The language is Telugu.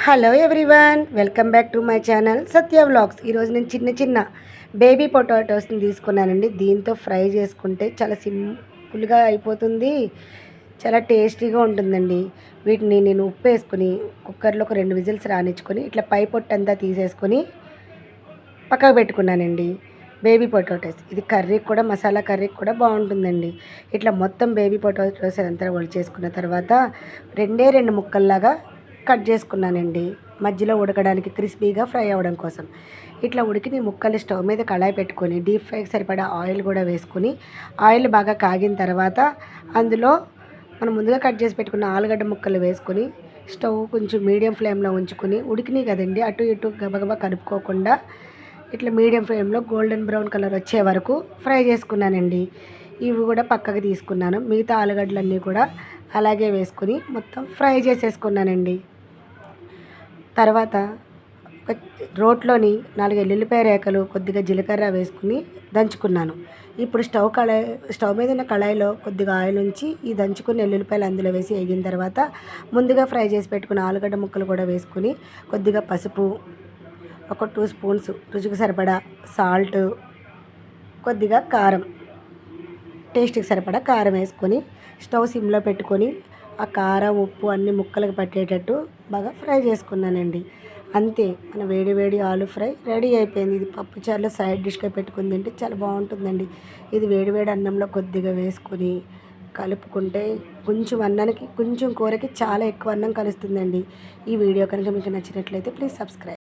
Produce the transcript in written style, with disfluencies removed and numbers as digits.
Hello everyone, welcome back to my channel Satya vlogs. ఈరోజు నేను చిన్న చిన్న బేబీ పొటాటోస్ని తీసుకున్నానండి. దీంతో ఫ్రై చేసుకుంటే చాలా సింపుల్గా అయిపోతుంది, చాలా టేస్టీగా ఉంటుందండి. వీటిని నేను ఉప్పు వేసుకొని కుక్కర్లో ఒక 2 విజిల్స్ రానిచ్చుకొని ఇట్లా పై పొట్టంతా తీసేసుకొని పక్కకు పెట్టుకున్నానండి. బేబీ పొటాటోస్ ఇది కర్రీకి కూడా, మసాలా కర్రీకి కూడా బాగుంటుందండి. ఇట్లా మొత్తం బేబీ పొటాటోస్ అంతా ఒలిచేసుకున్న తర్వాత 2 ముక్కల్లాగా కట్ చేసుకున్నానండి. మధ్యలో ఉడకడానికి క్రిస్పీగా ఫ్రై అవ్వడం కోసం. ఇట్లా ఉడికిన ముక్కలు స్టవ్ మీద కళాయి పెట్టుకొని డీప్ ఫ్రైకి సరిపడా ఆయిల్ కూడా వేసుకొని, ఆయిల్ బాగా కాగిన తర్వాత అందులో మనం ముందుగా కట్ చేసి పెట్టుకున్న ఆలుగడ్డ ముక్కలు వేసుకొని స్టవ్ కొంచెం మీడియం ఫ్లేమ్లో ఉంచుకొని, ఉడికినాయి కదండి అటు ఇటు గబగబా కలుపుకోకుండా ఇట్లా మీడియం ఫ్లేమ్లో గోల్డెన్ బ్రౌన్ కలర్ వచ్చే వరకు ఫ్రై చేసుకున్నానండి. ఇవి కూడా పక్కకి తీసుకున్నాను. మిగతా ఆలుగడ్డలన్నీ కూడా అలాగే వేసుకొని మొత్తం ఫ్రై చేసేసుకున్నానండి. తర్వాత ఒక రోట్లోని 4 ఎల్లుల్లిపాయ రేఖలు, కొద్దిగా జీలకర్ర వేసుకుని దంచుకున్నాను. ఇప్పుడు స్టవ్ మీద ఉన్న కళాయిలో కొద్దిగా ఆయిల్ ఉంచి ఈ దంచుకున్న ఎల్లుల్లిపాయలు అందులో వేసి వేగిన తర్వాత ముందుగా ఫ్రై చేసి పెట్టుకున్న ఆలుగడ్డ ముక్కలు కూడా వేసుకుని, కొద్దిగా పసుపు, ఒక 2 స్పూన్స్ రుచికి సరిపడా సాల్ట్, కొద్దిగా కారం, టేస్ట్కి సరిపడా కారం వేసుకొని స్టవ్ సిమ్లో పెట్టుకొని ఆ కారం, ఉప్పు అన్ని ముక్కలకు పట్టేటట్టు బాగా ఫ్రై చేసుకున్నానండి. అంతే, మన వేడి వేడి ఆలు ఫ్రై రెడీ అయిపోయింది. ఇది పప్పుచారులో సైడ్ డిష్గా పెట్టుకుని తింటే చాలా బాగుంటుందండి. ఇది వేడి వేడి అన్నంలో కొద్దిగా వేసుకొని కలుపుకుంటే కొంచెం అన్నానికి, కొంచెం కూరకి చాలా ఎక్కువ అన్నం కలుస్తుందండి. ఈ వీడియో కనుక మీకు నచ్చినట్లయితే ప్లీజ్ సబ్స్క్రైబ్.